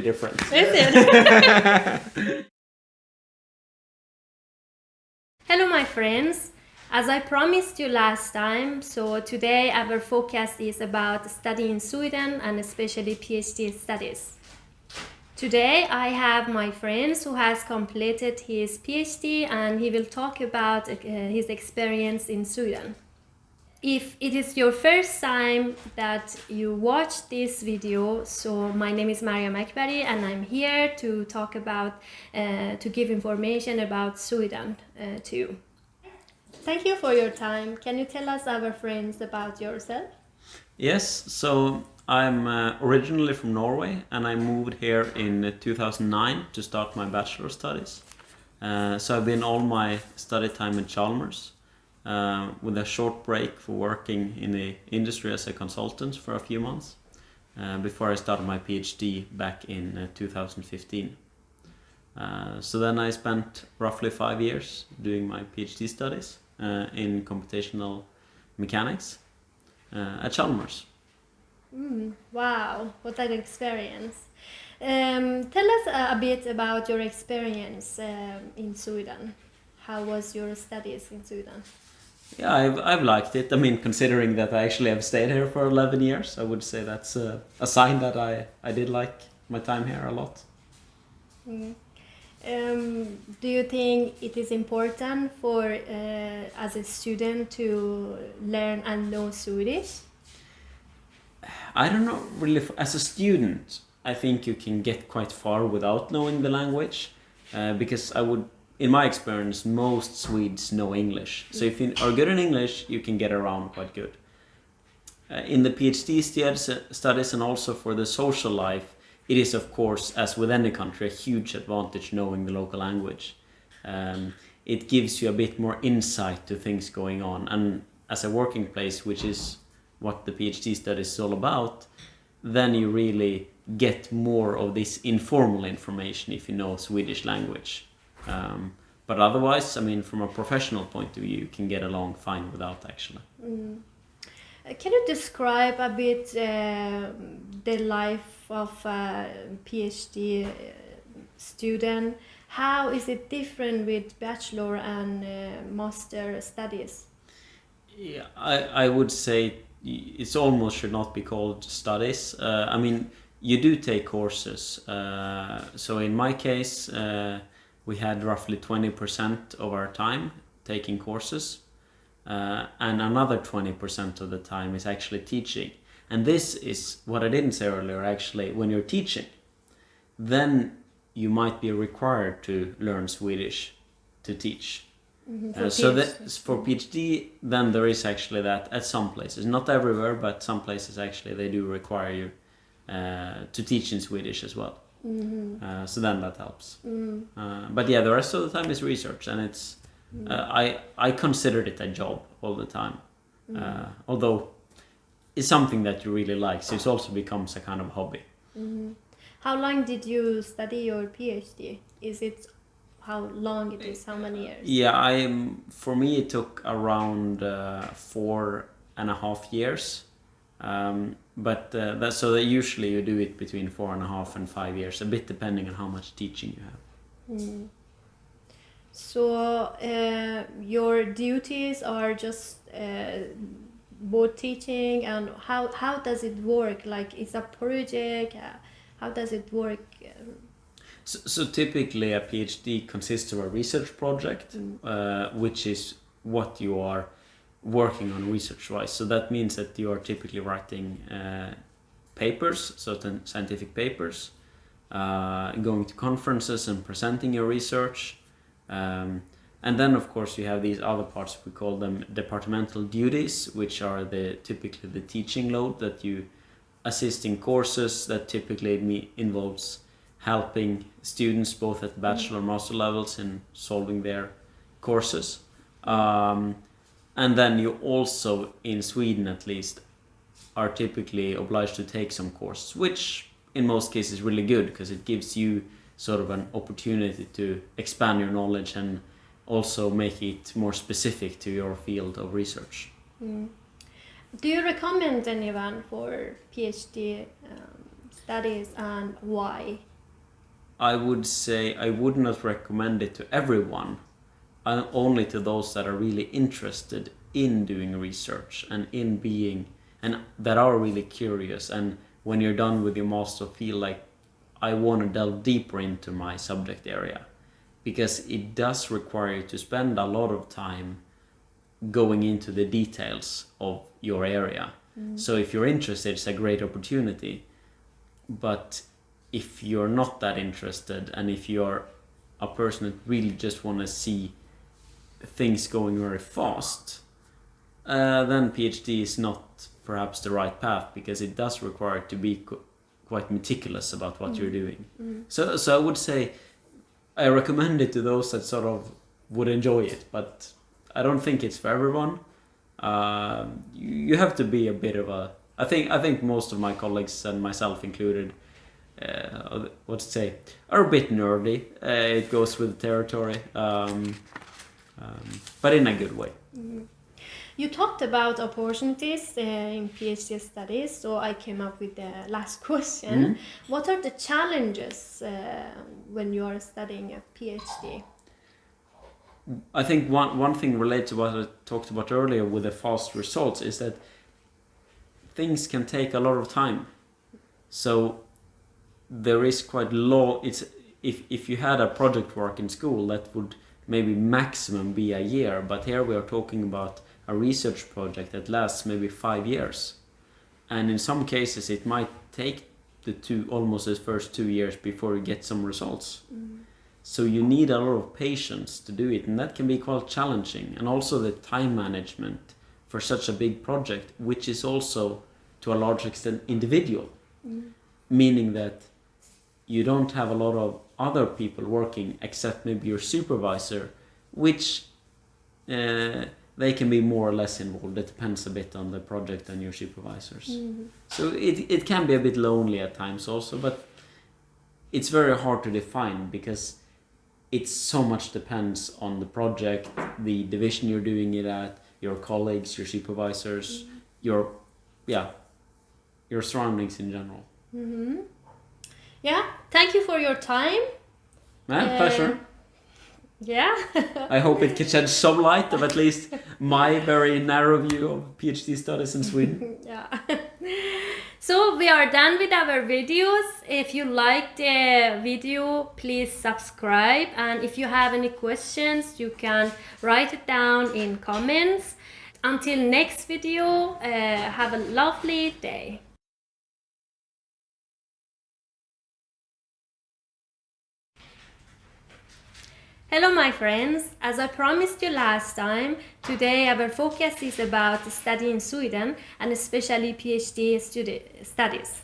different. Is it? Hello my friends, as I promised you last time, so today our focus is about studying in Sweden and especially PhD studies. Today I have my friend who has completed his PhD and he will talk about his experience in Sweden. If it is your first time that you watch this video, so my name is Maria Makbari and I'm here to talk about, to give information about Sweden too. Thank you for your time. Can you tell us, our friends, about yourself? Yes, so I'm originally from Norway and I moved here in 2009 to start my bachelor studies. So I've been all my study time in Chalmers, with a short break for working in the industry as a consultant for a few months before I started my PhD back in 2015. So then I spent roughly 5 years doing my PhD studies in computational mechanics at Chalmers. Wow, what an experience. Tell us a bit about your experience in Sweden. How was your studies in Sweden? Yeah, I've liked it. I mean, considering that I actually have stayed here for 11 years, I would say that's a sign that I did like my time here a lot. Do you think it is important for as a student to learn and know Swedish? I don't know really. As a student, I think you can get quite far without knowing the language, because in my experience, most Swedes know English. So if you are good in English, you can get around quite good. In the PhD studies and also for the social life, it is of course, as with any country, a huge advantage knowing the local language. It gives you a bit more insight to things going on, and as a working place, which is what the PhD studies is all about, then you really get more of this informal information if you know Swedish language. But otherwise, I mean, from a professional point of view, you can get along fine without actually. Can you describe a bit the life of a PhD student? How is it different with bachelor and master studies? Yeah, I would say it's almost should not be called studies. I mean, you do take courses. So in my case, we had roughly 20% of our time taking courses, and another 20% of the time is actually teaching. And this is what I didn't say earlier, actually. When you're teaching, then you might be required to learn Swedish to teach. So that for PhD, then there is actually that at some places, not everywhere, but some places actually they do require you to teach in Swedish as well. So then that helps. But yeah, the rest of the time is research, and it's I considered it a job all the time, although it's something that you really like, so it also becomes a kind of hobby. How long did you study your PhD? Is it how long it is? How many years? Yeah, for me it took around 4.5 years. But that's so that usually you do it between 4.5 and 5 years, a bit depending on how much teaching you have. So your duties are just both teaching, and how does it work? Like, it's a project. How does it work? So typically a PhD consists of a research project, which is what you are working on research-wise. So that means that you are typically writing papers, certain scientific papers, going to conferences and presenting your research. And then of course you have these other parts, we call them departmental duties, which are typically the teaching load that you assist in courses that typically involves helping students both at bachelor and master levels in solving their courses. And then you also, in Sweden at least, are typically obliged to take some courses, which in most cases is really good because it gives you sort of an opportunity to expand your knowledge and also make it more specific to your field of research. Do you recommend anyone for PhD studies, and why? I would say I would not recommend it to everyone, only to those that are really interested in doing research and in being, and that are really curious, and when you're done with your master feel like I want to delve deeper into my subject area, because it does require you to spend a lot of time going into the details of your area. So if you're interested, it's a great opportunity. But if you're not that interested, and if you're a person that really just want to see things going very fast, then PhD is not perhaps the right path, because it does require to be quite meticulous about what you're doing. So I would say I recommend it to those that sort of would enjoy it, but I don't think it's for everyone. You have to be a bit of a... I think most of my colleagues, and myself included, what to say, are a bit nerdy. It goes with the territory, but in a good way. You talked about opportunities in PhD studies, so I came up with the last question. What are the challenges when you are studying a PhD? I think one thing related to what I talked about earlier with the fast results is that things can take a lot of time. So there is quite low. It's if you had a project work in school, that would maybe maximum be a year, but here we are talking about a research project that lasts maybe 5 years, and in some cases it might take almost the first 2 years before you get some results. So you need a lot of patience to do it, and that can be quite challenging. And also the time management for such a big project, which is also to a large extent individual, meaning that you don't have a lot of other people working except maybe your supervisor, which they can be more or less involved. It depends a bit on the project and your supervisors. So it can be a bit lonely at times also, but it's very hard to define, because it so much depends on the project, the division you're doing it at, your colleagues, your supervisors, your surroundings in general. Yeah, thank you for your time. Pleasure. Yeah. I hope it can shed some light of at least my very narrow view of PhD studies in Sweden. Yeah. So we are done with our videos. If you liked the video, please subscribe. And if you have any questions, you can write it down in comments. Until next video, have a lovely day. Hello my friends, as I promised you last time, today our focus is about studying in Sweden, and especially PhD studies.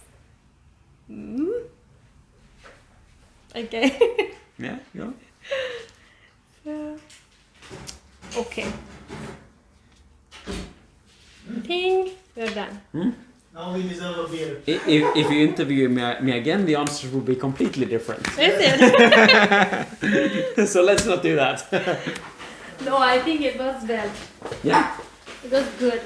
Okay. Yeah, go. Okay. I think we're done. Now we deserve a beer. If you interview me again, the answers will be completely different. Is it? So let's not do that. No, I think it was well. Yeah. It was good.